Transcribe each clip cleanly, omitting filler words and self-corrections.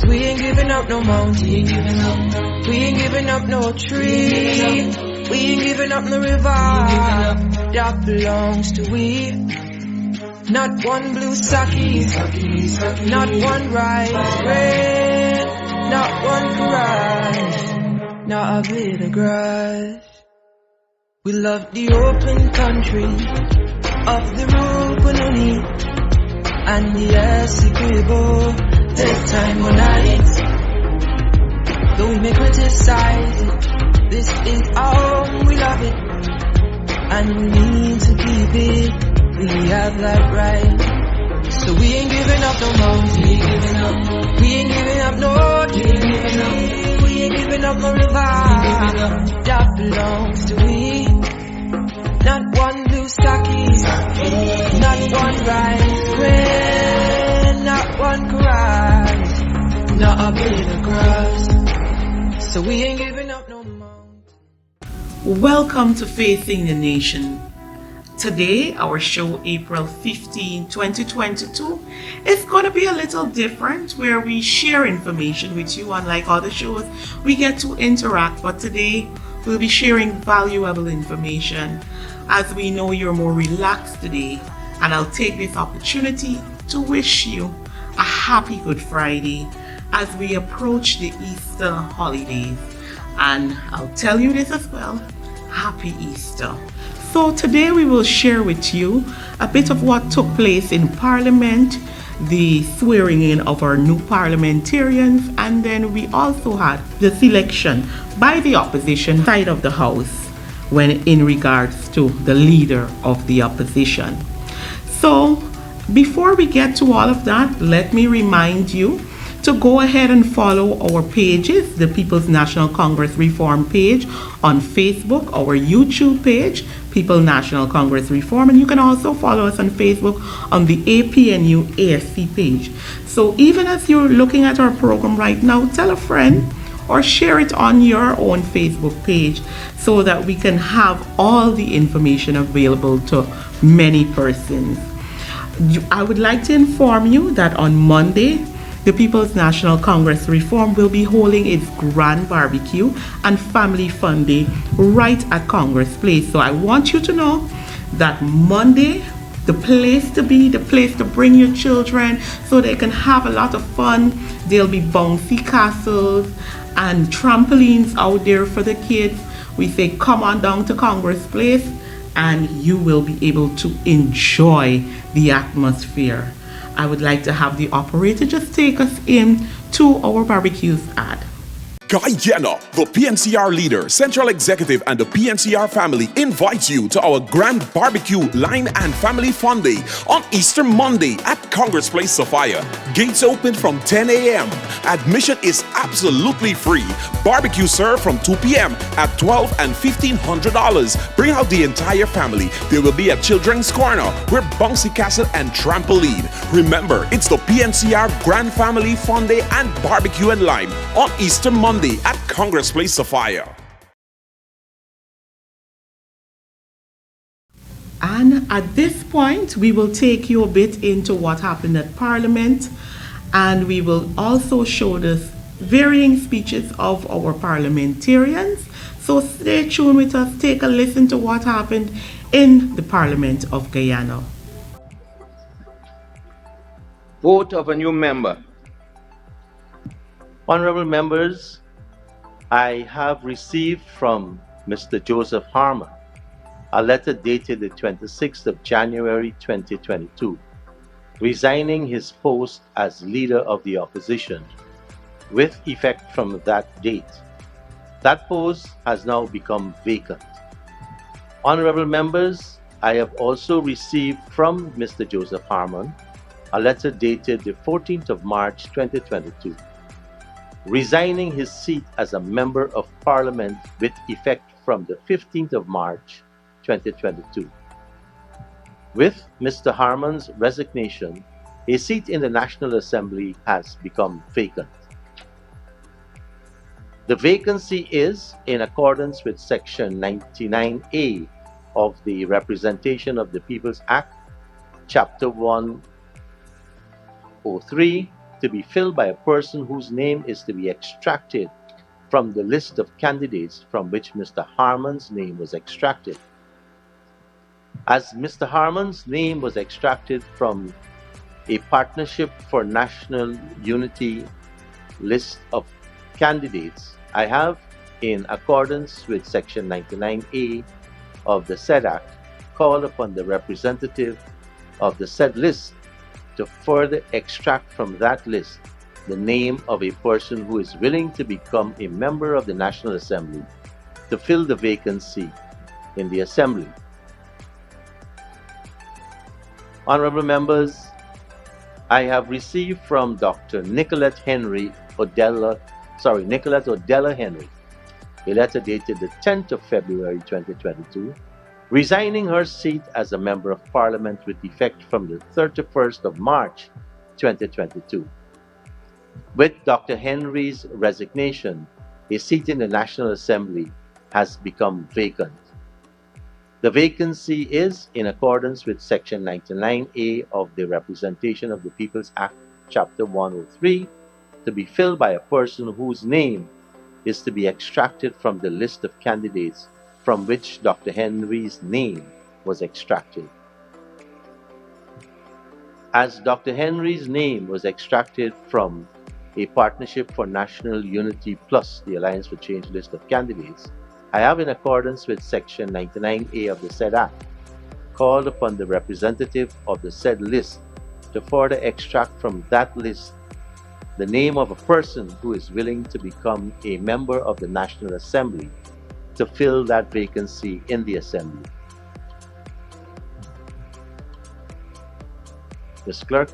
we ain't giving up no mountain. We ain't giving up no tree. We ain't giving up no river that belongs to we. Not one blue sake, not one rice bread, not one rice, not a blade of grass. We love the open country of the Rupununi and the Essequibo, time or night. Though we may criticize it, this is our home, we love it, and we need to keep it, we have that right. So we ain't giving up no mountain, we ain't giving up no tree, we ain't giving up no river that belongs to we. Not one blue sake, not one rice bread, not one rice, not a blade of grass. So we ain't giving up no mountain. Welcome to Facing the Nation. Today, our show, April 15, 2022, is going to be a little different, where we share information with you. Unlike other shows, we get to interact, but today we'll be sharing valuable information. As we know you're more relaxed today, and I'll take this opportunity to wish you a happy Good Friday as we approach the Easter holidays. And I'll tell you this as well, Happy Easter. So today we will share with you a bit of what took place in Parliament, the swearing in of our new parliamentarians, and then we also had the selection by the opposition side of the House when in regards to the leader of the opposition. So before we get to all of that, let me remind you to go ahead and follow our pages, the People's National Congress Reform page on Facebook, our YouTube page, People National Congress Reform, and you can also follow us on Facebook on the APNU ASC page. So even as you're looking at our program right now, tell a friend or share it on your own Facebook page so that we can have all the information available to many persons. I would like to inform you that on Monday, the People's National Congress Reform will be holding its grand barbecue and family fun day right at Congress Place. So I want you to know that Monday, the place to be, the place to bring your children so they can have a lot of fun. There'll be bouncy castles and trampolines out there for the kids. We say come on down to Congress Place and you will be able to enjoy the atmosphere. I would like to have the operator just take us in to our barbecues ad. Guyana, the PNCR leader, Central Executive, and the PNCR family invites you to our grand barbecue, line, and family fun day on Easter Monday at Congress Place, Sophia. Gates open from 10 a.m. Admission is absolutely free. Barbecue served from 2 p.m. at $12 and $1,500. Bring out the entire family. There will be a children's corner with bouncy castle and trampoline. Remember, it's the PNCR Grand Family Fun Day and Barbecue and Lime on Easter Monday at Congress Place, Sophia. And at this point, we will take you a bit into what happened at Parliament, and we will also show the varying speeches of our parliamentarians. So stay tuned with us, take a listen to what happened in the Parliament of Guyana. Vote of a new member. Honorable members, I have received from Mr. Joseph Harmon a letter dated the 26th of January 2022, resigning his post as leader of the opposition with effect from that date. That post has now become vacant. Honorable members, I have also received from Mr. Joseph Harmon a letter dated the 14th of March 2022, resigning his seat as a member of Parliament with effect from the 15th of March 2022. With Mr. Harmon's resignation, a seat in the National Assembly has become vacant. The vacancy is in accordance with Section 99A of the Representation of the People's Act, Chapter 103, to be filled by a person whose name is to be extracted from the list of candidates from which Mr. Harmon's name was extracted. As Mr. Harmon's name was extracted from a Partnership for National Unity list of candidates, I have, in accordance with Section 99A of the said Act, called upon the representative of the said list to further extract from that list the name of a person who is willing to become a member of the National Assembly to fill the vacancy in the Assembly. Honorable members, I have received from Dr. Nicolette Odella Henry a letter dated the 10th of February 2022, resigning her seat as a member of Parliament with effect from the 31st of March 2022. With Dr. Henry's resignation, a seat in the National Assembly has become vacant. The vacancy is in accordance with Section 99A of the Representation of the People's Act, Chapter 103, to be filled by a person whose name is to be extracted from the list of candidates from which Dr. Henry's name was extracted. As Dr. Henry's name was extracted from a Partnership for National Unity plus the Alliance for Change list of candidates, I have, in accordance with Section 99A of the said Act, called upon the representative of the said list to further extract from that list the name of a person who is willing to become a member of the National Assembly to fill that vacancy in the Assembly. Ms. Clerk.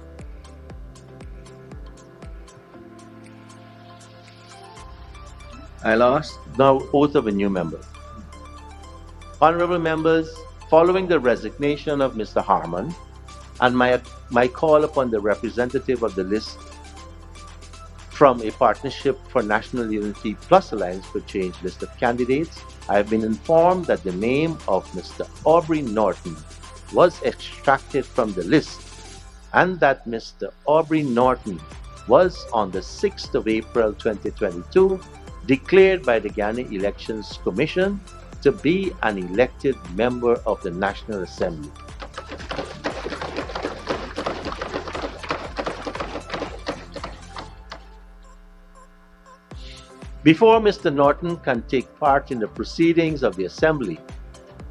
I lost. Now, oath of a new member. Honorable members, following the resignation of Mr. Harmon and my call upon the representative of the list from a Partnership for National Unity plus Alliance for Change list of candidates, I have been informed that the name of Mr. Aubrey Norton was extracted from the list and that Mr. Aubrey Norton was on the 6th of April 2022 declared by the Ghana Elections Commission to be an elected member of the National Assembly. Before Mr. Norton can take part in the proceedings of the Assembly,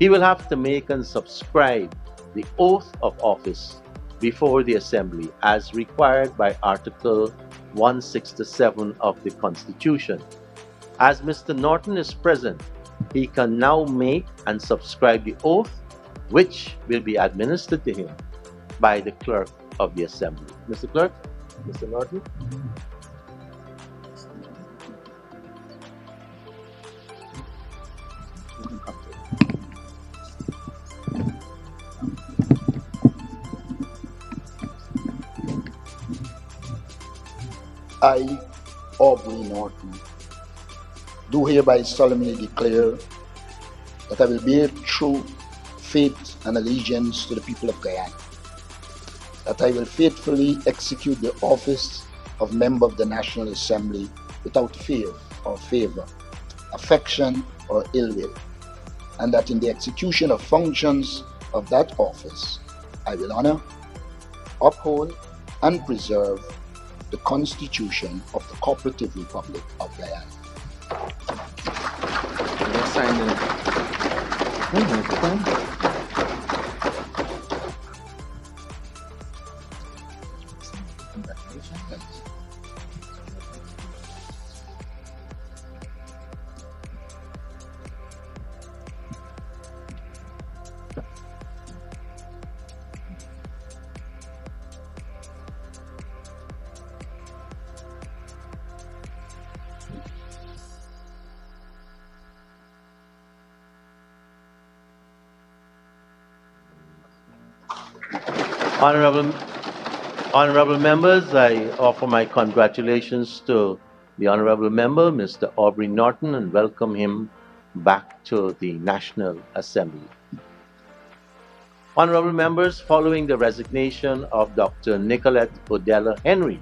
he will have to make and subscribe the oath of office before the Assembly as required by Article 167 of the Constitution. As Mr. Norton is present, he can now make and subscribe the oath, which will be administered to him by the Clerk of the Assembly. Mr. Clerk, Mr. Norton. I, Aubrey Norton, do hereby solemnly declare that I will bear true faith and allegiance to the people of Guyana, that I will faithfully execute the office of member of the National Assembly without fear or favor, affection or ill will, and that in the execution of functions of that office, I will honor, uphold, and preserve the Constitution of the Cooperative Republic of Guyana. Honorable members, I offer my congratulations to the Honorable Member, Mr. Aubrey Norton, and welcome him back to the National Assembly. Honorable members, following the resignation of Dr. Nicolette Odella Henry,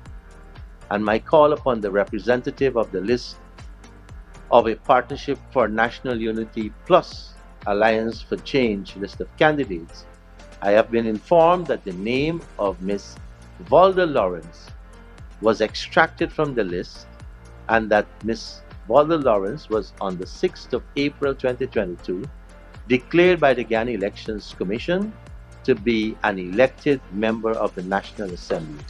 and my call upon the representative of the list of a Partnership for National Unity plus Alliance for Change list of candidates, I have been informed that the name of Ms. Valda Lawrence was extracted from the list and that Ms. Valda Lawrence was on the 6th of April 2022 declared by the Guyana Elections Commission to be an elected member of the National Assembly.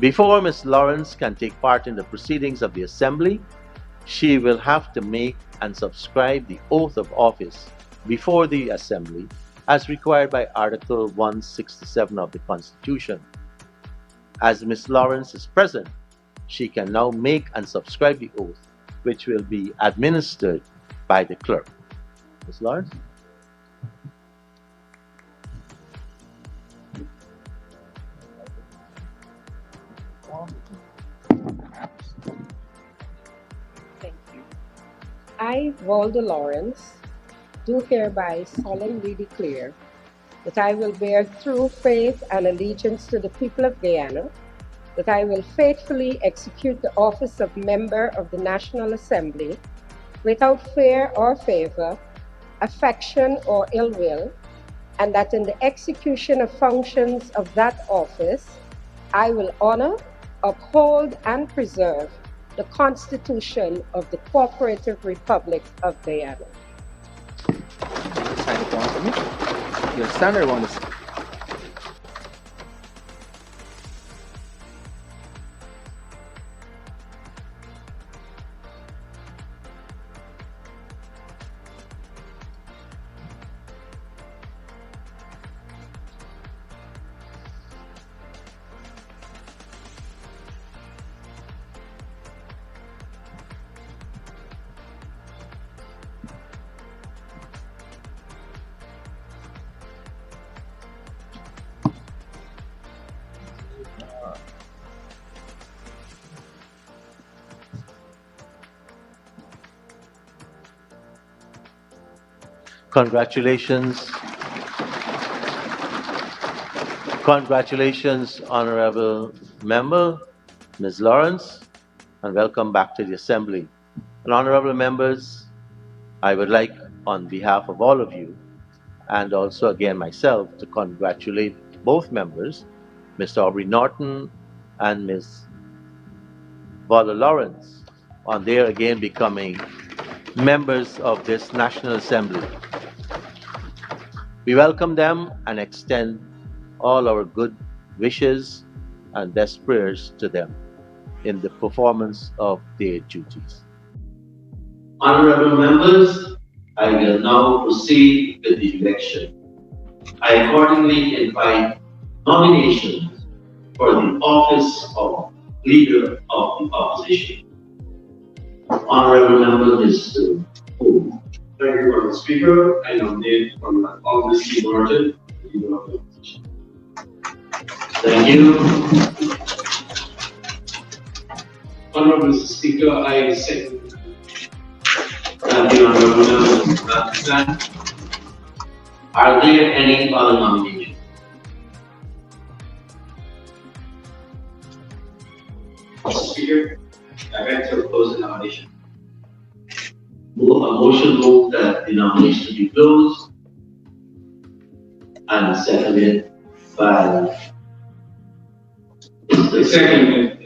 Before Ms. Lawrence can take part in the proceedings of the Assembly, she will have to make and subscribe the oath of office before the Assembly as required by Article 167 of the Constitution. As Ms. Lawrence is present, she can now make and subscribe the oath, which will be administered by the clerk. Ms. Lawrence? Thank you. I, Valda Lawrence, do hereby solemnly declare that I will bear true faith and allegiance to the people of Guyana, that I will faithfully execute the office of member of the National Assembly without fear or favor, affection or ill will, and that in the execution of functions of that office, I will honor, uphold, and preserve the Constitution of the Cooperative Republic of Guyana. Sign it down for me. Your standard one is. Congratulations. Congratulations, Honorable Member, Ms. Lawrence, and welcome back to the Assembly. And Honorable Members, I would like, on behalf of all of you, and also again myself, to congratulate both members, Mr. Aubrey Norton and Ms. Valda Lawrence, on their again becoming members of this National Assembly. We welcome them and extend all our good wishes and best prayers to them in the performance of their duties. Honorable members, I will now proceed with the election. I accordingly invite nominations for the office of Leader of the Opposition. Honorable Member Mr. Hu. Thank you, Mr. Speaker. I nominate from August Martin, Leader of the Opposition. Thank you. Honorable Mr. Speaker, I second. Thank you, Honorable Member Pakistan. Are there any other nominations? Mr. Speaker, I beg to close the nomination. A motion move that the nomination be closed and seconded by The second.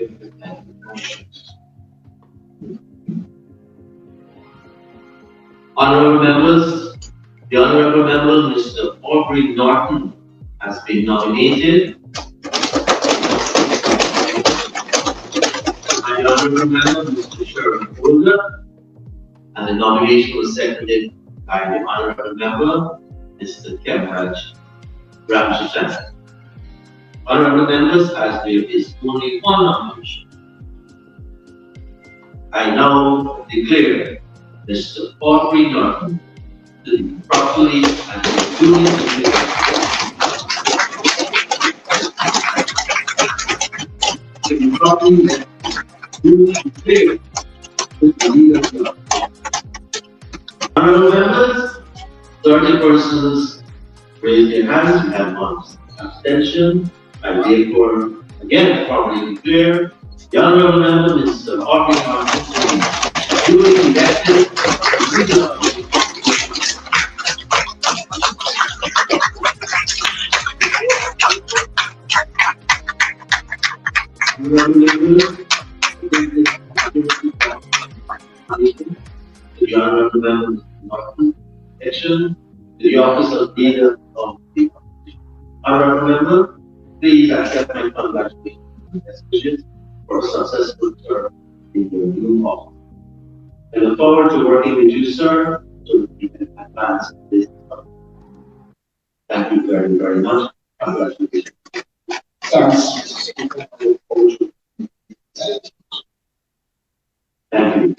Honorable members, the Honorable Member Mr. Aubrey Norton has been nominated. And the Honorable Member Mr. Sharon Holder, and the nomination was seconded by the Honorable Member Mr. Kemraj Ramshasan. Honorable members, as there is only one nomination, I now declare Mr. Aubrey Norton to be properly and duly elected to be properly and duly declared with the leader of the Honorable members, 30 persons raised their hands, we have one abstention. I therefore again formally declare the Honourable Member Mr. Audrey Harmon duly elected Leader of the to the Honourable Member Norton election to the office of Leader of the Opposition. Honourable Member, please accept my congratulations and best wishes for a successful term in your new office. I look forward to working with you, sir, so that we can advance this. Thank you very, very much. Congratulations. Thank you.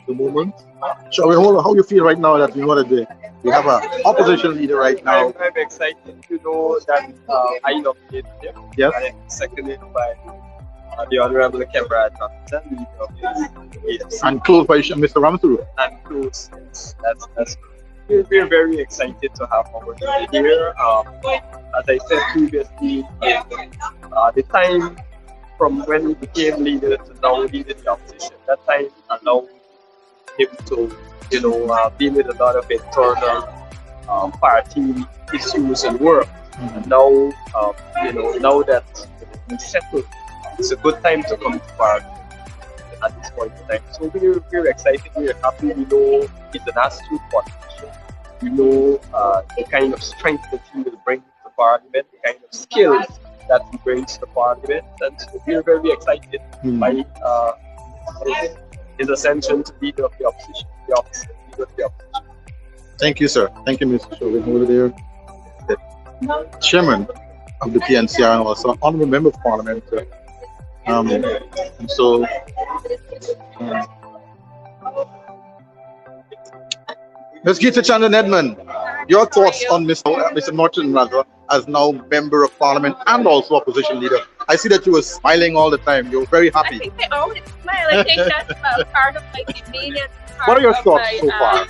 The moment. So, how you feel right now that we know that we have a opposition leader right now? I'm excited to know that I nominated him. Yes. And I'm seconded by the Honorable Kembrad Johnson, leader of the And close by Mr. Ramsuru. And close. That's we're very excited to have our leader here. As I said previously, the time from when he became leader to now leading the opposition, that time allowed him to, deal with a lot of internal party issues and work. And now, now that he's settled, it's a good time to come to party at this point in time. So we're excited, we're happy. We know he's an astute politician. We know the kind of strength that he will bring to Parliament, the kind of skills that he brings to Parliament, and so we're very excited by his ascension to leader of the opposition, leader of the opposition. Thank you, sir. Thank you, Mr. Chauvin, over there, the chairman of the PNCR and also honorable member of Parliament. And so, Ms. Gita Chandan Edmond, your thoughts on Mr. Norton, rather, as now member of Parliament and also opposition leader. I see that you were smiling all the time. You were very happy. I think I always smile. I think that's part of my demeanor. What are your thoughts so far?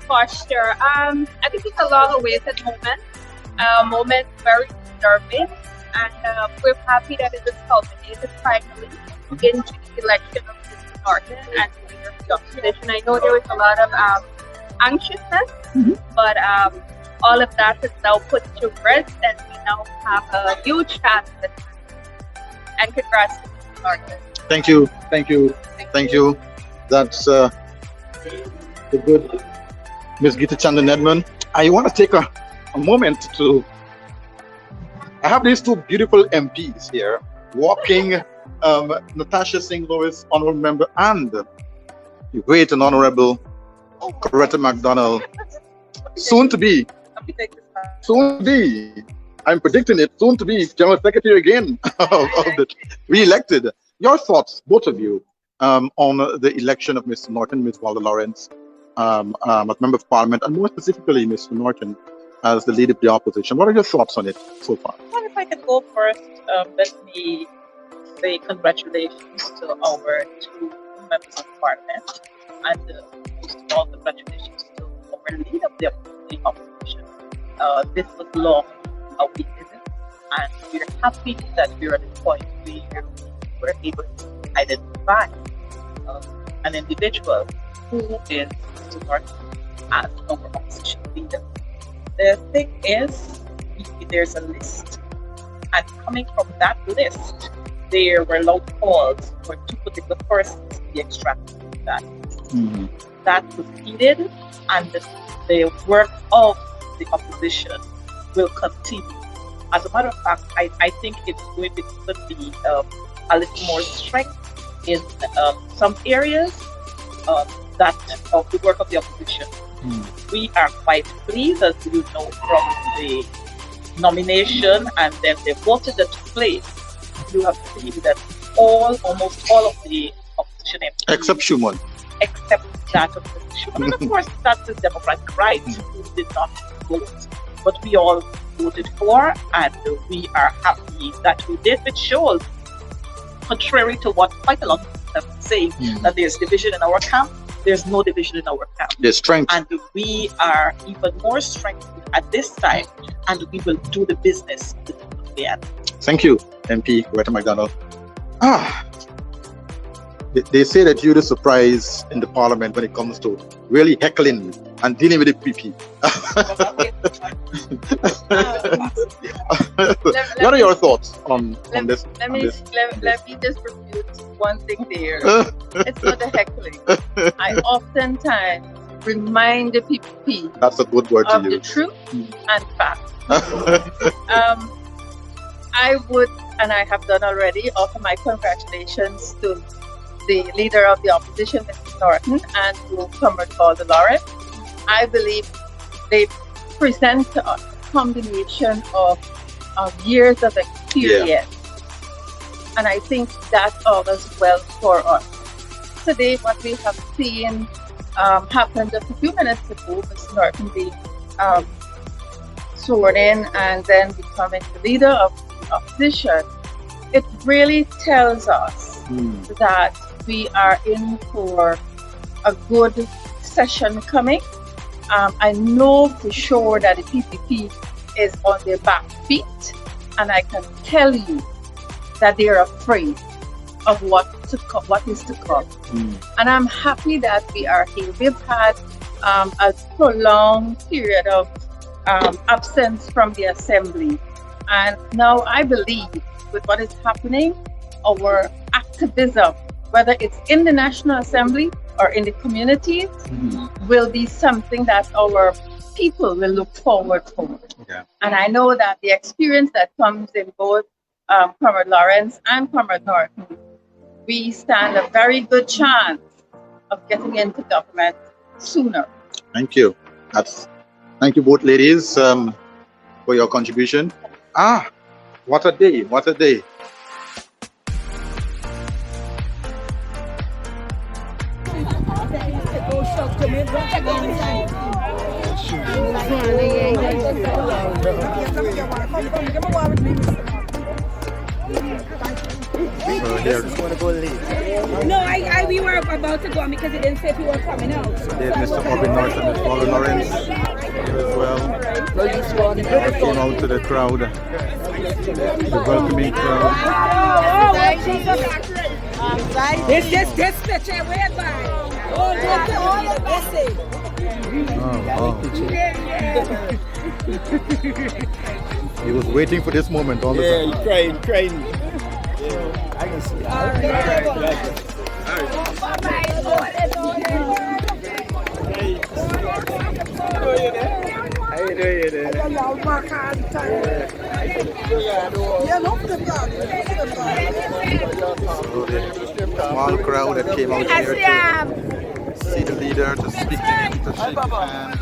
Posture. I think it's a long awaited moment. Moment very disturbing, and we're happy that it is culminated finally into the election of Mr. Norton and the leader of the opposition. I know there was a lot of anxiousness, but all of that is now put to rest, and we now have a huge chance. And congrats to Mr. Norton. Thank you, thank you, thank you. That's the good Ms. Gita Chandan Edmond. I want to take a moment to. I have these two beautiful MPs here walking. Natasha Singh Lewis, honorable member, and the great and honorable Coretta McDonald, soon to be, I'm predicting it, soon to be General Secretary again of the re-elected. Your thoughts, both of you, on the election of Mr. Norton, Ms. Walda Lawrence, as Member of Parliament, and more specifically Mr. Norton as the leader of the opposition. What are your thoughts on it so far? Well, if I can go first, let me say congratulations to our two members of Parliament, and most of all, congratulations to our leader of the opposition. This was long awaited, and we're happy that we're at the point where we're able to identify an individual who is Mr. Norton as our opposition leader. The thing is, there's a list, and coming from that list, there were loud calls for two particular persons to be extracted from that. That proceeded, and the work of the opposition will continue. As a matter of fact, I think it's going to be a little more strength in some areas that of the work of the opposition. We are quite pleased, as you know, from the nomination and then the votes that took place. You have seen that almost all of the opposition MPs, except Schumann, except that of Mr. Schumann, and of course that's his democratic right, who did not vote, but we all voted for, and we are happy that we did, which shows, contrary to what quite a lot of people have been saying, that there's division in our camp. There's no division in our camp. There's strength. And we are even more strengthened at this time, and we will do the business with the end. Thank you, MP Coretta McDonald. They say that you're the surprise in the Parliament when it comes to really heckling and dealing with the PP. What are your thoughts on this? Let me just refute one thing there. It's not a heckling. I oftentimes remind the PP that's a good word of to the use. truth and facts. I would, and I have done already, offer my congratulations to the leader of the opposition, Mr. Norton, and to Comrade Walda Lawrence. I believe they present to us a combination of years of experience. And I think that augurs well for us. Today, what we have seen happened just a few minutes ago, Mr. Norton being sworn in and then becoming the leader of the opposition. It really tells us that we are in for a good session coming. I know for sure that the PPP is on their back feet, and I can tell you that they're afraid of what is to come. And I'm happy that we are here. We've had a prolonged period of absence from the assembly, and now I believe with what is happening, our activism, whether it's in the National Assembly or in the communities, will be something that our people will look forward for. Yeah. And I know that the experience that comes in both Comrade Lawrence and Comrade Norton, we stand a very good chance of getting into government sooner. Thank you. Thank you both ladies for your contribution. What a day, what a day. No, we were about to go because he didn't say if he was coming out. There's Mr. Robin Norton and Mr. Lawrence here as well. They came out to the crowd, the welcoming crowd. This picture, where by? He was waiting for this moment all the time. Yeah, crying. Yeah, I can see How you doing? Small crowd that came out here to see the leader, to speak to him, to shake his hand,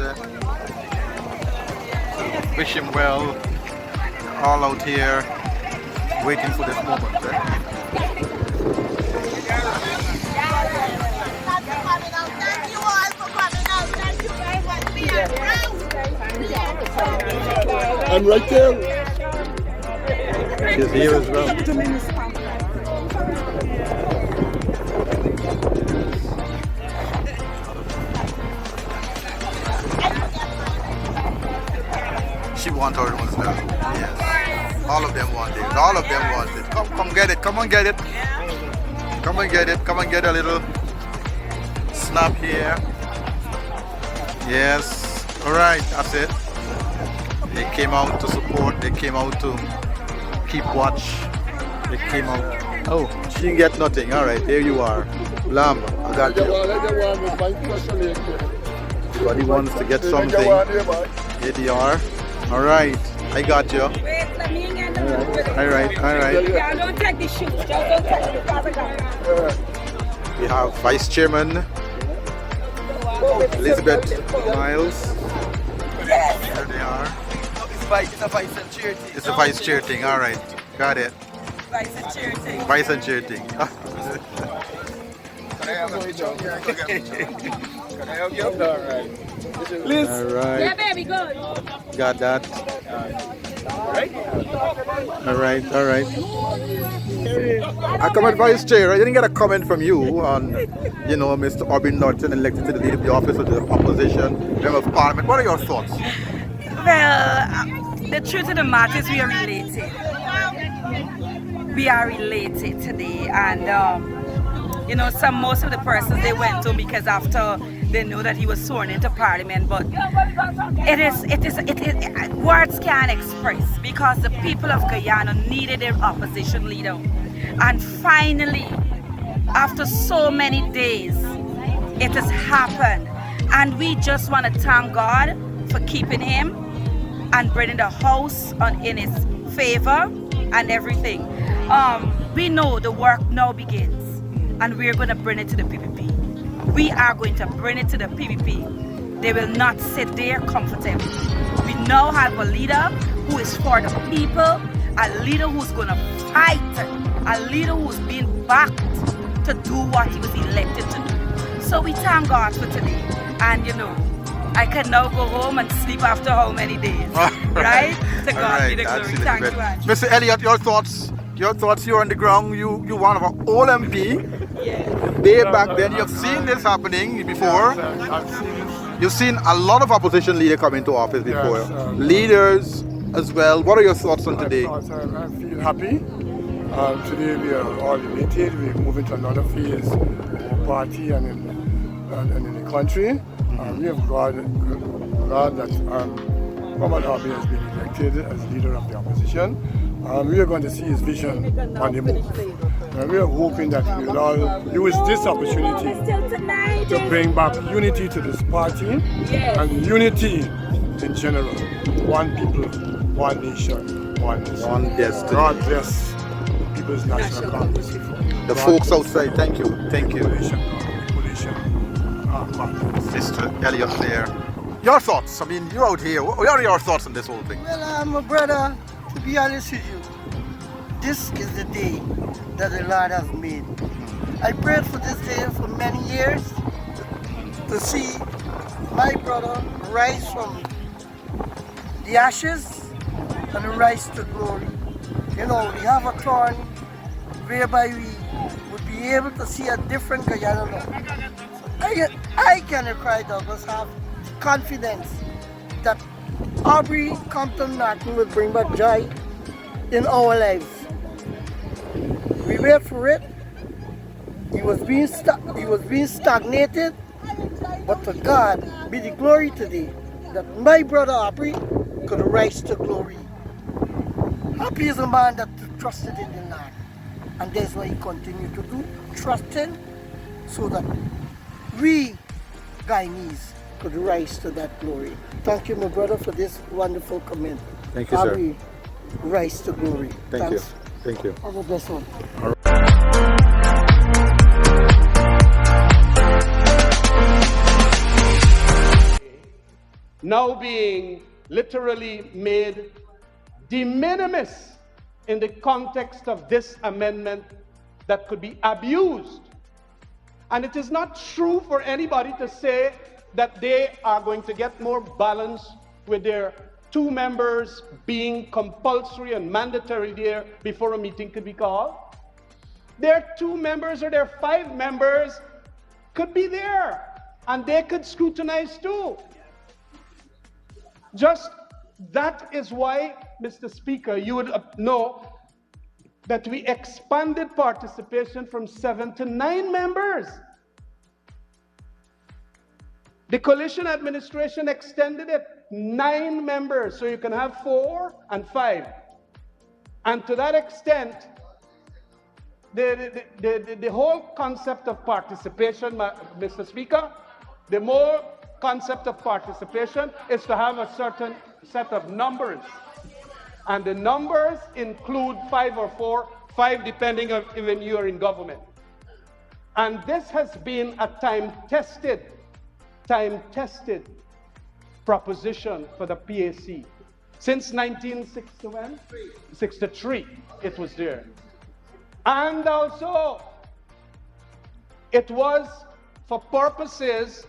wish him well. All out here waiting for this moment. I'm right there. She's here as well. She wants her own stuff. Yes. All of them want it. All of them want it. Come get it. Come on, get it. Come and get it. Come and get a little snap here. Yes. All right. That's it. They came out to support. They came out to keep watch. They came out. Oh, she didn't get nothing. All right. There you are. Lamb. I got you. Everybody wants to get something. Here they are. All right. I got you. All right. All right. Don't take the shoes. Don't take the We have Vice Chairman Elizabeth Miles. There they are. It's a vice and chair thing. It's a vice chair thing. All right. Got it. Vice and chair thing. Vice and chair thing. Can I help you? All right. Liz. All right. Yeah, baby, good. Got that. All right. All right. All right. I comment Vice Chair. I didn't get a comment from you on, Mr. Robin Norton elected to the lead of the office of the opposition member of Parliament. What are your thoughts? Well, the truth of the matter is we are related. We are related today, and most of the persons they went to because after they know that he was sworn into Parliament, but words can't express because the people of Guyana needed their opposition leader, and finally, after so many days, it has happened, and we just want to thank God for keeping him and bringing the house in his favor and everything. We know the work now begins, and we're going to bring it to the PPP. We are going to bring it to the PPP. They will not sit there comfortably. We now have a leader who is for the people, a leader who's going to fight, a leader who's being backed to do what he was elected to do. So we thank God for today. And I can now go home and sleep after how many days, right? To God be the glory. Thank you, Ange. Mr. Elliott, your thoughts? Your thoughts here on the ground. You one of our old MP. Yeah. Way back then, you've seen this happening before. You've seen a lot of opposition leaders come into office before. Leaders as well. What are your thoughts on today? I feel happy. Today we are all elated. We're moving to another phase of our party and in the country. We have glad that Muhammad Harbi has been elected as leader of the opposition. We are going to see his vision on the move. We are hoping that we will all use this opportunity to bring back unity to this party and unity in general. One people, one nation, one mission. One destiny. God bless the People's National Congress. The folks outside, thank you. Thank you. Sister Elliot there. Your thoughts? I mean, you're out here. What are your thoughts on this whole thing? Well, my brother, to be honest with you, this is the day that the Lord has made. I prayed for this day for many years to see my brother rise from the ashes and rise to glory. You know, we have a thorn whereby we would be able to see a different Guyana now. I can cry Douglas have confidence that Aubrey Compton Martin will bring back joy in our lives. We wait for it. He was being stagnated, but to God be the glory today that my brother Aubrey could rise to glory. Happy is a man that trusted in the Lord, and that's what he continued to do, trusting so that we Guyanese could rise to that glory. Thank you, my brother, for this wonderful comment. Thank you, sir. Aubrey, rise to glory. Thank Thanks. you. Thank you. Have a blessed one. Now being literally made de minimis in the context of this amendment that could be abused. And it is not true for anybody to say that they are going to get more balance with their 2 members being compulsory and mandatory there before a meeting could be called. Their 2 members or their 5 members could be there and they could scrutinize too. Just that is why, Mr. Speaker, you would know that we expanded participation from 7 to 9 members. The coalition administration extended it 9 members, so you can have 4 and 5. And to that extent, the whole concept of participation, Mr. Speaker, the more concept of participation is to have a certain set of numbers. And the numbers include 5 or 4, 5 depending on when you are in government. And this has been a time-tested proposition for the PAC. Since 1963, it was there. And also, it was for purposes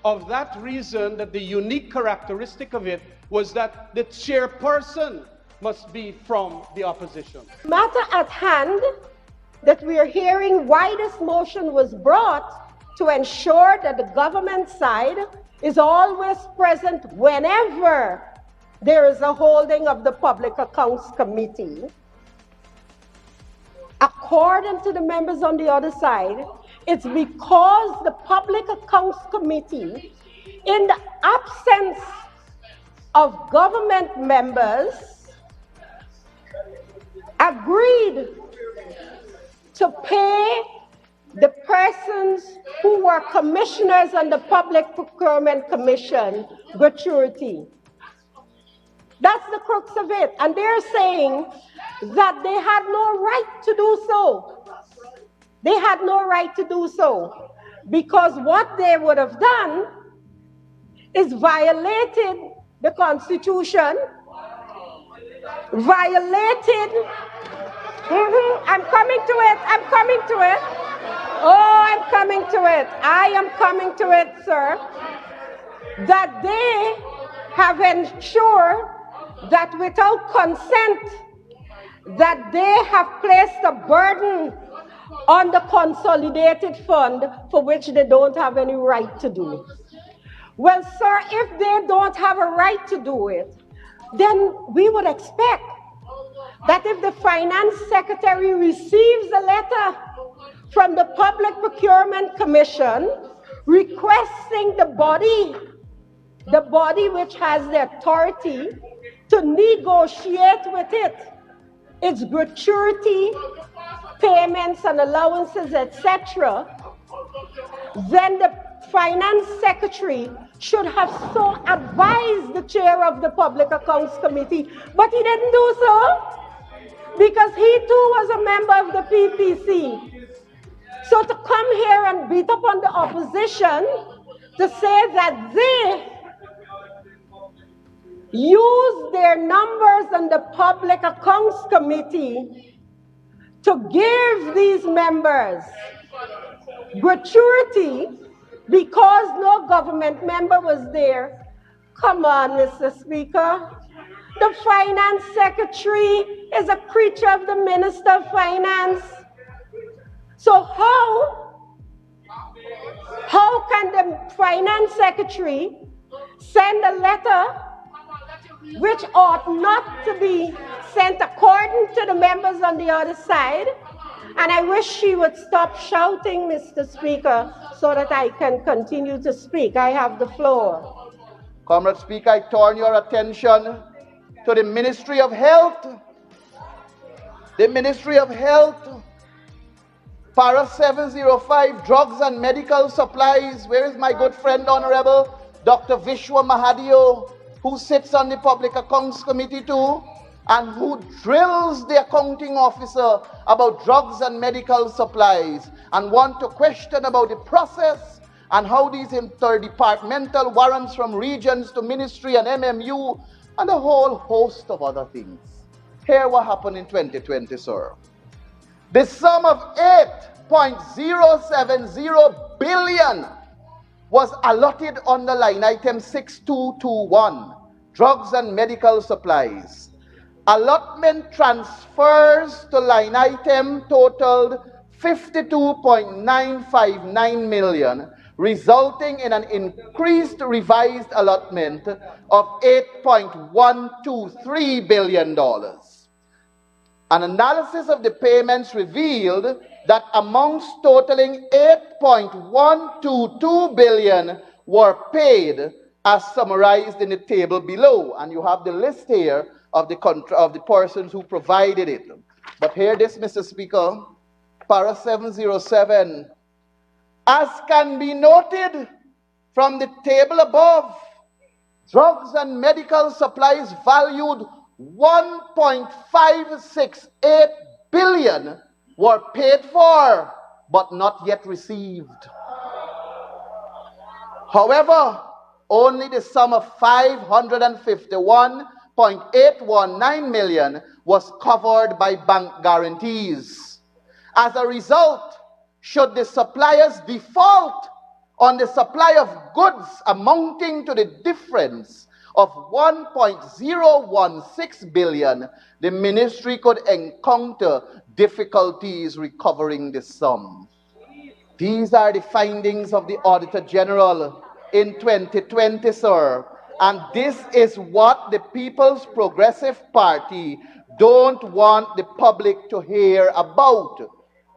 of that reason that the unique characteristic of it was that the chairperson must be from the opposition. Matter at hand that we are hearing why this motion was brought to ensure that the government side is always present whenever there is a holding of the Public Accounts Committee. According to the members on the other side, it's because the Public Accounts Committee, in the absence of government members, agreed to pay the persons who were commissioners on the Public Procurement Commission gratuity. That's the crux of it. And they're saying that they had no right to do so. They had no right to do so because what they would have done is violated the Constitution, violated. I'm coming to it. I'm coming to it. Oh, I'm coming to it. I am coming to it, sir. That they have ensured that without consent, that they have placed a burden on the consolidated fund for which they don't have any right to do. Well, sir, if they don't have a right to do it, then we would expect that if the finance secretary receives a letter from the Public Procurement Commission requesting the body which has the authority to negotiate with it, its gratuity, payments and allowances, etc., then the finance secretary should have so advised the chair of the Public Accounts Committee, but he didn't do so because he too was a member of the PPC. So to come here and beat up on the opposition to say that they use their numbers on the Public Accounts Committee to give these members gratuity because no government member was there. Come on, Mr. Speaker. The Finance Secretary is a creature of the Minister of Finance. So how can the Finance Secretary send a letter which ought not to be sent according to the members on the other side? And I wish she would stop shouting, Mr. Speaker, so that I can continue to speak. I have the floor. Comrade Speaker, I turn your attention to the Ministry of Health. The Ministry of Health, Para 705, Drugs and Medical Supplies. Where is my good friend, Honorable Dr. Vishwa Mahadio, who sits on the Public Accounts Committee too, and who drills the accounting officer about drugs and medical supplies, and want to question about the process and how these interdepartmental warrants from regions to ministry and MMU and a whole host of other things. Here what happened in 2020, sir. The sum of 8.070 billion was allotted on the line item 6221, drugs and medical supplies. Allotment transfers to line item totaled 52.959 million, resulting in an increased revised allotment of $8.123 billion. An analysis of the payments revealed that amounts totaling 8.122 billion were paid as summarized in the table below, and you have the list here of the persons who provided it. But hear this, Mr. Speaker, Para 707, as can be noted from the table above, drugs and medical supplies valued 1.568 billion were paid for but not yet received. However, only the sum of 551.819 million was covered by bank guarantees. As a result, should the suppliers default on the supply of goods amounting to the difference of 1.016 billion, the ministry could encounter difficulties recovering the sum. These are the findings of the Auditor General in 2020, sir. And this is what the People's Progressive Party don't want the public to hear about.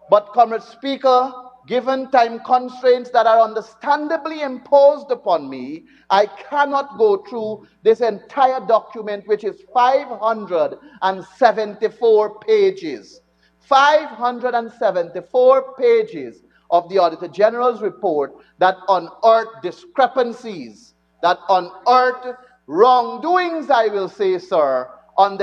But, Comrade Speaker, given time constraints that are understandably imposed upon me, I cannot go through this entire document, which is 574 pages. 574 pages of the Auditor General's report that unearthed discrepancies, that unearthed wrongdoings, I will say, sir, on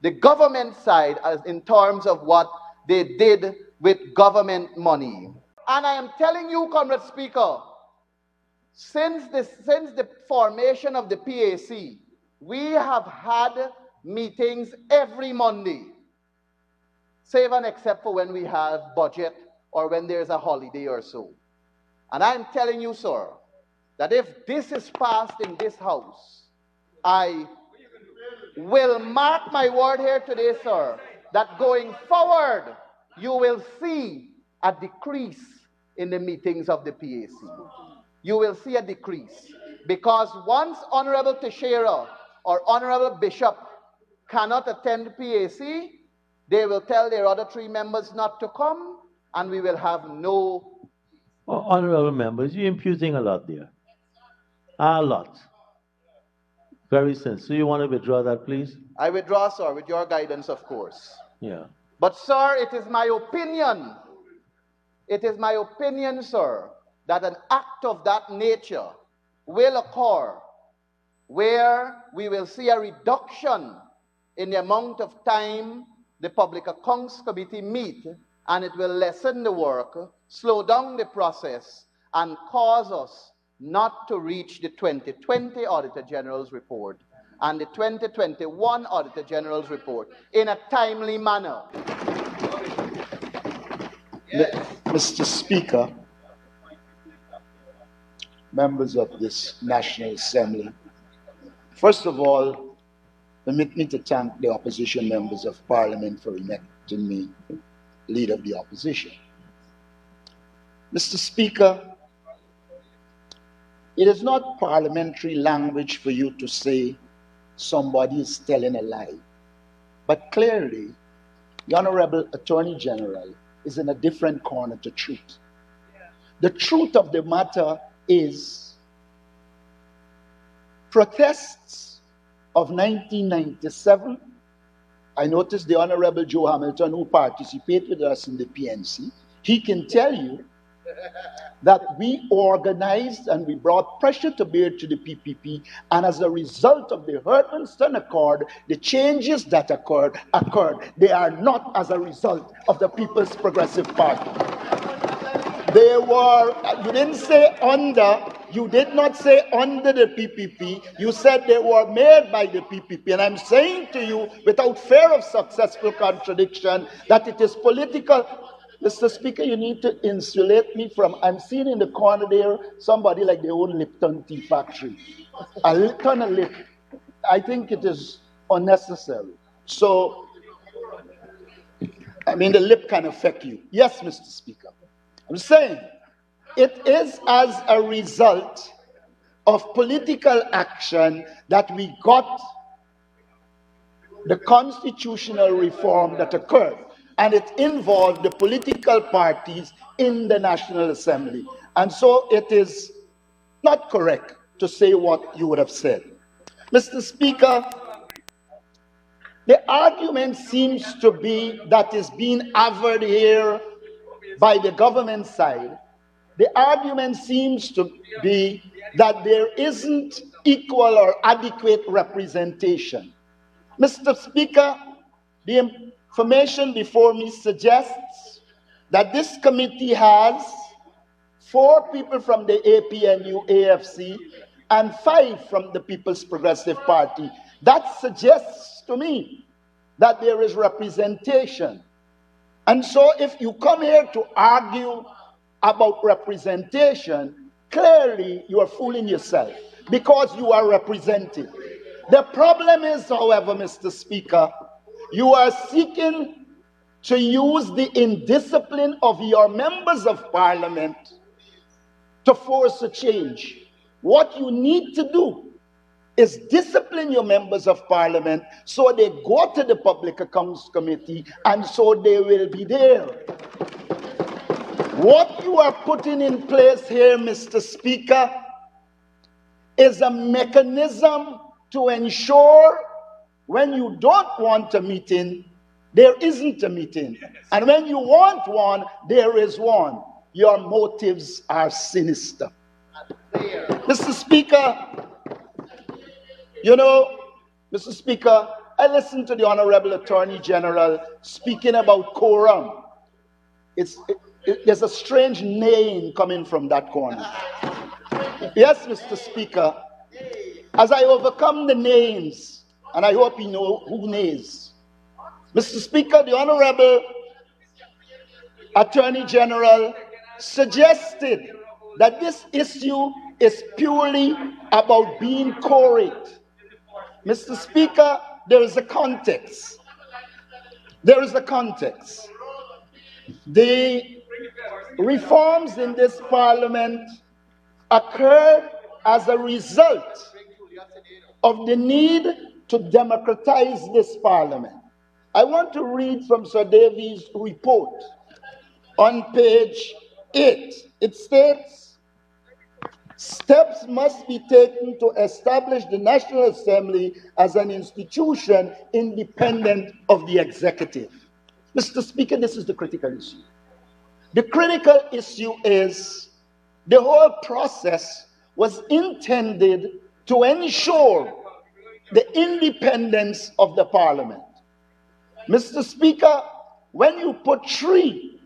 the government side as in terms of what they did with government money. And I am telling you, Comrade Speaker, since the formation of the PAC, we have had meetings every Monday, save and except for when we have budget or when there's a holiday or so. And I'm telling you, sir, that if this is passed in this House, I will mark my word here today, sir, that going forward, you will see a decrease in the meetings of the PAC. You will see a decrease. Because once Honorable Teixeira or Honorable Bishop cannot attend PAC, they will tell their other three members not to come, and we will have no... Oh, honorable members, you're imputing a lot there. A lot. Very sensitive. So you want to withdraw that, please? I withdraw, sir, with your guidance, of course. Yeah. But, sir, it is my opinion, sir, that an act of that nature will occur where we will see a reduction in the amount of time the Public Accounts Committee meet, and it will lessen the work, slow down the process, and cause us not to reach the 2020 Auditor General's report and the 2021 Auditor General's report in a timely manner. Mr. Speaker, members of this National Assembly, first of all, permit me to thank the opposition members of Parliament for electing me leader of the opposition. Mr. Speaker, it is not parliamentary language for you to say somebody is telling a lie. But clearly, the Honorable Attorney General is in a different corner to truth. The truth of the matter is protests of 1997. I noticed the Honorable Joe Hamilton, who participated with us in the PNC, he can tell you that we organized and we brought pressure to bear to the PPP, and as a result of the Hertmanstone Accord, the changes that occurred. They are not as a result of the People's Progressive Party. They were, you did not say under the PPP, you said they were made by the PPP. And I'm saying to you, without fear of successful contradiction, that it is political. Mr. Speaker, you need to insulate me from, I'm seeing in the corner there, somebody like their own Lipton tea factory. A Lipton of lip. I think it is unnecessary. So, I mean, the lip can affect you. Yes, Mr. Speaker. I'm saying it is as a result of political action that we got the constitutional reform that occurred, and it involved the political parties in the National Assembly. And so it is not correct to say what you would have said. Mr. Speaker, the argument seems to be that is being averred here by the government side. The argument seems to be that there isn't equal or adequate representation. Mr. Speaker, the information before me suggests that this committee has 4 people from the APNU AFC and 5 from the People's Progressive Party. That suggests to me that there is representation. And so if you come here to argue about representation, clearly you are fooling yourself because you are represented. The problem is, however, Mr. Speaker, you are seeking to use the indiscipline of your members of Parliament to force a change. What you need to do is discipline your members of Parliament so they go to the Public Accounts Committee and so they will be there. What you are putting in place here, Mr. Speaker, is a mechanism to ensure when you don't want a meeting, there isn't a meeting. And when you want one, there is one. Your motives are sinister. Mr. Speaker, you know, Mr. Speaker, I listened to the Honorable Attorney General speaking about quorum. There's a strange name coming from that corner. Yes, Mr. Speaker, as I overcome the names, and I hope you know who names. Mr. Speaker, the Honorable Attorney General suggested that this issue is purely about being quorate. Mr. Speaker, there is a context. There is a context. The reforms in this Parliament occurred as a result of the need to democratize this Parliament. I want to read from Sir Davies' report on page 8. It states, steps must be taken to establish the National Assembly as an institution independent of the executive. Mr. Speaker, this is the critical issue. The critical issue is the whole process was intended to ensure the independence of the Parliament. Mr. Speaker, when you put 3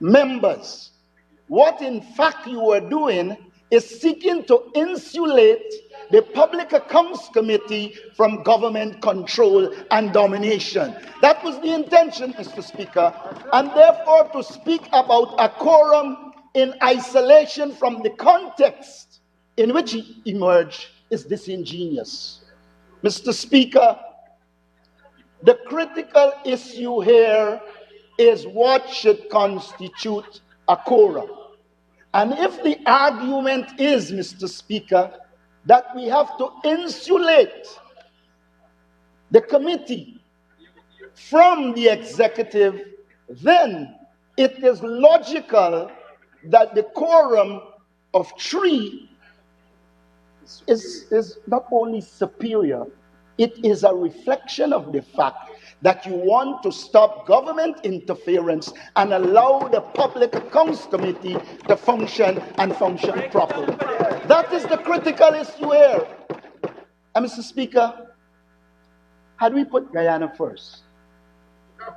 members, what in fact you were doing is seeking to insulate the Public Accounts Committee from government control and domination. That was the intention, Mr. Speaker, and therefore to speak about a quorum in isolation from the context in which it emerged is disingenuous. Mr. Speaker, the critical issue here is what should constitute a quorum. And if the argument is, Mr. Speaker, that we have to insulate the committee from the executive, then it is logical that the quorum of 3 is not only superior, it is a reflection of the fact that you want to stop government interference and allow the Public Accounts Committee to function and function properly. That is the critical issue here. And Mr. Speaker, had we put Guyana first,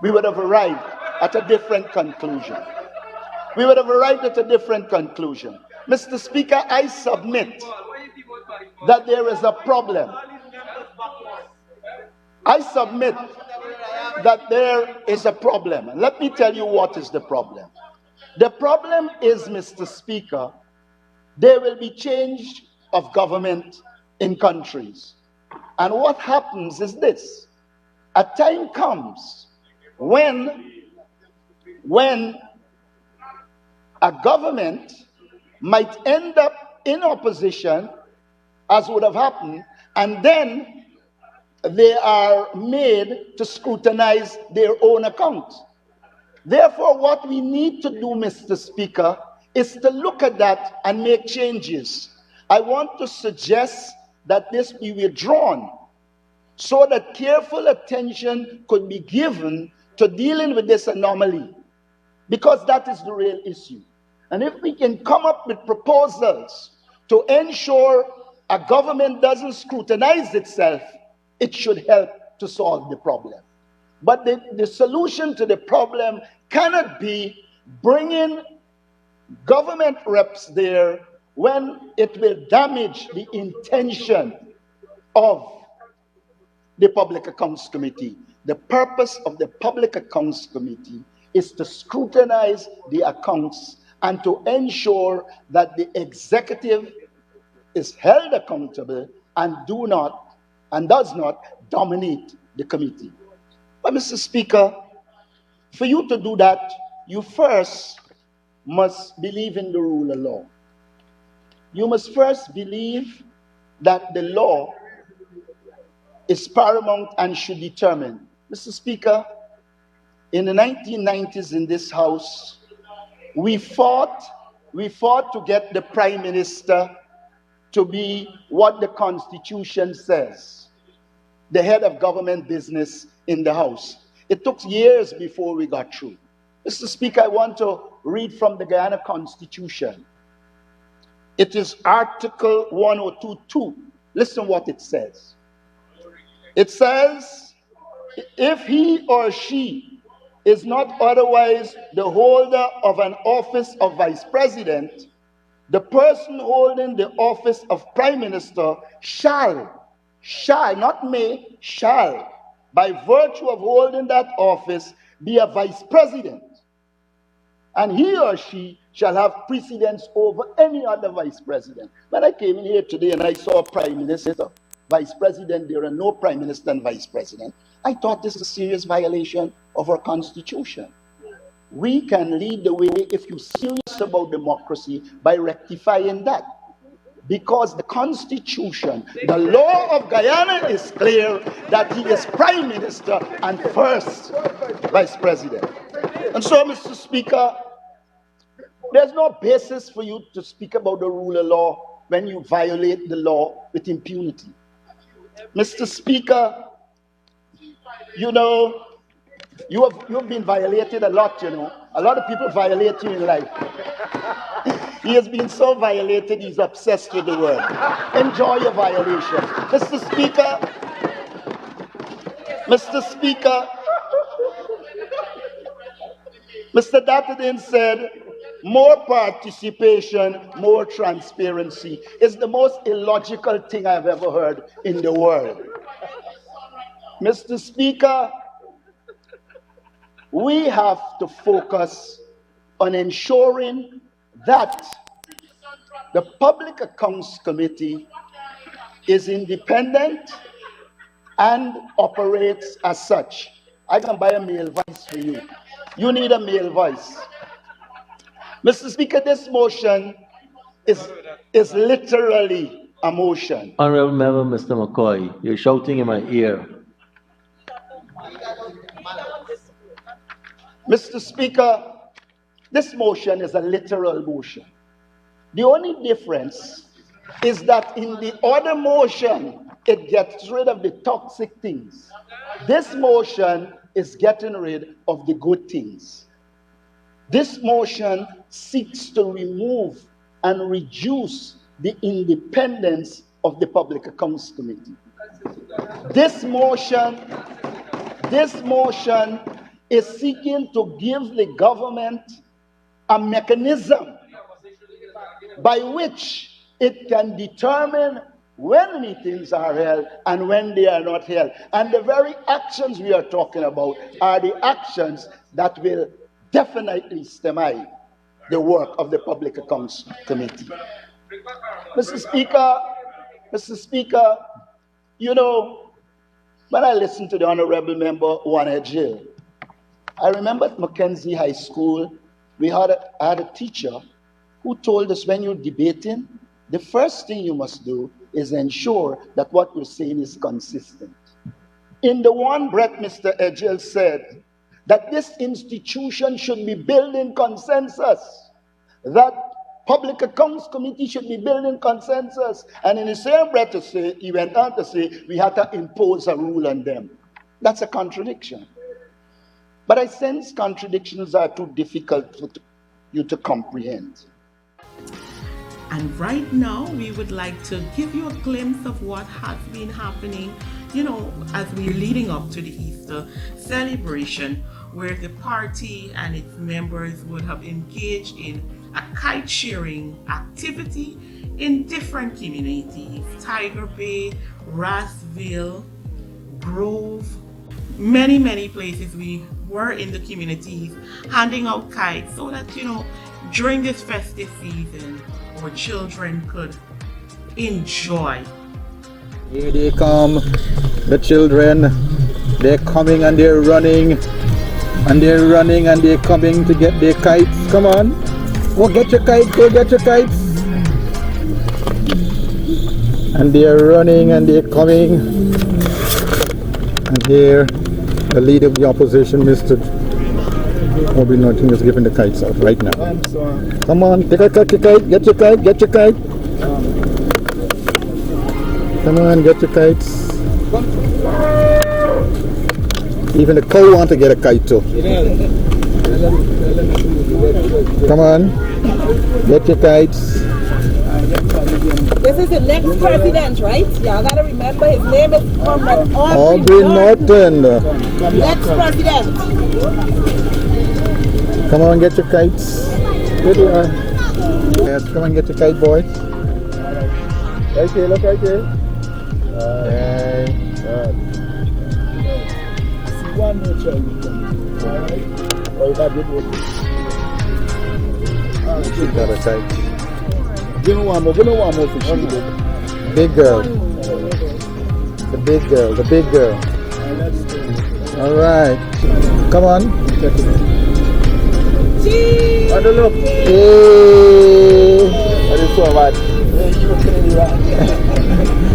we would have arrived at a different conclusion. We would have arrived at a different conclusion. Mr. Speaker, I submit that there is a problem. I submit that there is a problem. And let me tell you what is the problem. The problem is, Mr. Speaker, there will be change of government in countries. And what happens is this. A time comes when a government might end up in opposition, as would have happened, and then they are made to scrutinize their own account. Therefore, what we need to do, Mr. Speaker, is to look at that and make changes. I want to suggest that this be withdrawn so that careful attention could be given to dealing with this anomaly, because that is the real issue. And if we can come up with proposals to ensure a government doesn't scrutinize itself, it should help to solve the problem. But the solution to the problem cannot be bringing government reps there when it will damage the intention of the Public Accounts Committee. The purpose of the Public Accounts Committee is to scrutinize the accounts and to ensure that the executive is held accountable and does not dominate the committee. But Mr. Speaker, for you to do that, you first must believe in the rule of law. You must first believe that the law is paramount and should determine. Mr. Speaker, in the 1990s in this House, we fought to get the Prime Minister to be what the Constitution says, the head of government business in the House. It took years before we got through. Mr. Speaker, I want to read from the Guyana Constitution. It is Article 102.2. Listen what it says. It says, if he or she is not otherwise the holder of an office of Vice President, the person holding the office of Prime Minister shall, not may, shall, by virtue of holding that office, be a Vice President. And he or she shall have precedence over any other Vice President. When I came in here today and I saw a Prime Minister, Vice President, there are no Prime Minister and Vice President, I thought this is a serious violation of our Constitution. We can lead the way if you're serious about democracy by rectifying that. Because the Constitution, the law of Guyana is clear that he is Prime Minister and first Vice President. And so, Mr. Speaker, there's no basis for you to speak about the rule of law when you violate the law with impunity. Mr. Speaker, you've been violated a lot, A lot of people violate you in life. He has been so violated, he's obsessed with the word. Enjoy your violation. Mr. Speaker, Mr. Dattadin said, more participation, more transparency is the most illogical thing I've ever heard in the world. Mr. Speaker, we have to focus on ensuring that the Public Accounts Committee is independent and operates as such. I can buy a male voice for you. You need a male voice. Mr. Speaker, this motion is literally a motion. Honorable Member, Mr. McCoy, you're shouting in my ear. Mr. Speaker, this motion is a literal motion. The only difference is that in the other motion, it gets rid of the toxic things. This motion is getting rid of the good things. This motion seeks to remove and reduce the independence of the Public Accounts Committee. This motion is seeking to give the government a mechanism by which it can determine when meetings are held and when they are not held. And the very actions we are talking about are the actions that will definitely stymie the work of the Public Accounts Committee. Mr. Speaker, you know, when I listened to the Honorable Member Juan Jill, I remember at Mackenzie High School, I had a teacher who told us when you're debating, the first thing you must do is ensure that what you're saying is consistent. In the one breath, Mr. Edgell said that this institution should be building consensus, that Public Accounts Committee should be building consensus, and in the same breath he went on to say we had to impose a rule on them. That's a contradiction. But I sense contradictions are too difficult for you to comprehend. And right now, we would like to give you a glimpse of what has been happening, you know, as we're leading up to the Easter celebration, where the party and its members would have engaged in a kite sharing activity in different communities: Tiger Bay, Rathville, Grove, many places. We were in the communities handing out kites so that, you know, during this festive season, our children could enjoy. Here they come, the children. They're coming and they're running, and they're running and they're coming to get their kites. Come on, go get your kites, go get your kites. And they're running and they're coming. And here, the leader of the opposition, Mr. Obi Norton, is giving the kites out right now. Come on, take a kite, get your kite, get your kite. Come on, get your kites. Even the cow want to get a kite too. Come on, get your kites. This is the next president, right? Y'all gotta remember his name is Aubrey Norton. Next president. Come on, get your kites. Here they are. Yes, come on, get your kite, boys. Right here, look right here. Okay. See one more child. Alright? Or you got good work. She got a kite. Give me one more for she. Big girl. The big girl, the big girl. Alright. Come on. Cheese! Look. Hey. That is so bad. You were killing me, right?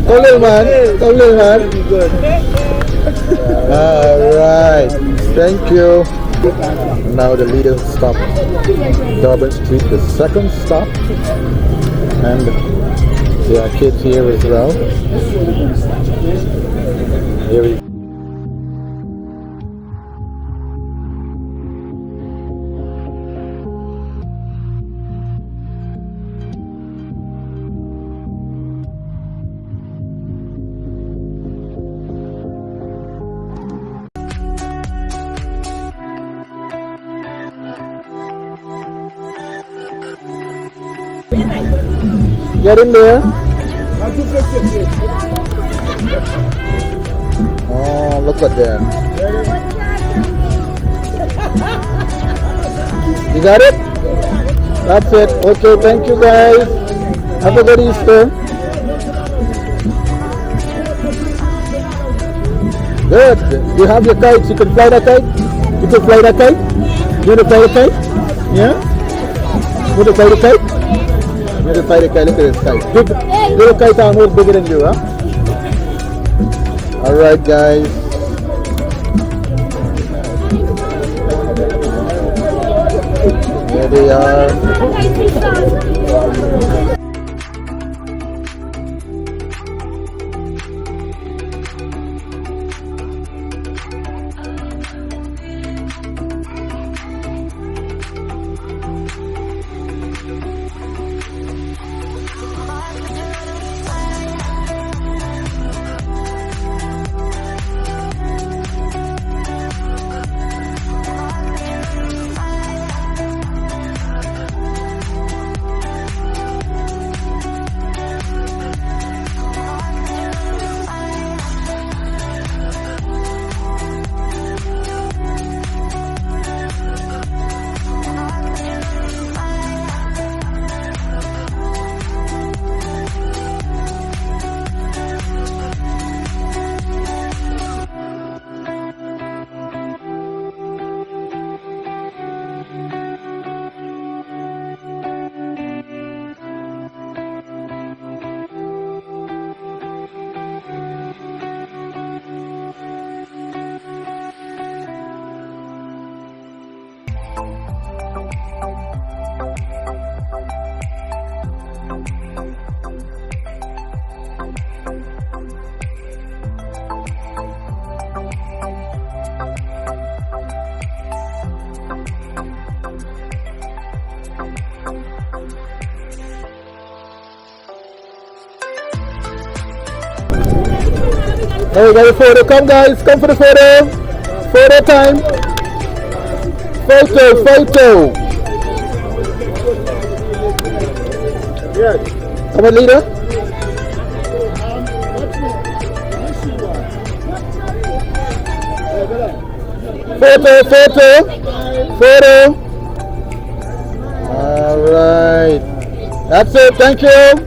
Come little man. Come little man. Alright. Thank you. Now the leader stopped Durban Street, the second stop. And there are kids here as well. Here we go. Get in there. Oh, look at that. You got it? That's it. Okay, thank you guys. Have a good Easter. Good. You have your kites. You can fly that kite? You can fly that kite? You want to fly the kite? Yeah? You want to fly the kite? You want to fly the kite? Look at this kite. Big, little kite almost bigger than you, huh? Alright, guys. There they are. Hey, got a photo. Come, guys. Come for the photo. Photo time. Photo. Come on, leader. Photo. All right. That's it. Thank you.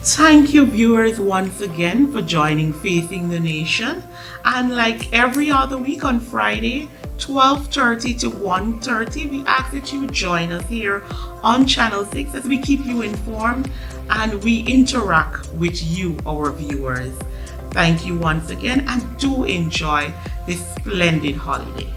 Thank you, viewers, once again for joining Faithing the Nation. And like every other week on Friday, 12:30 to 1:30, we ask that you join us here on Channel 6 as we keep you informed and we interact with you, our viewers. Thank you once again, and do enjoy this splendid holiday.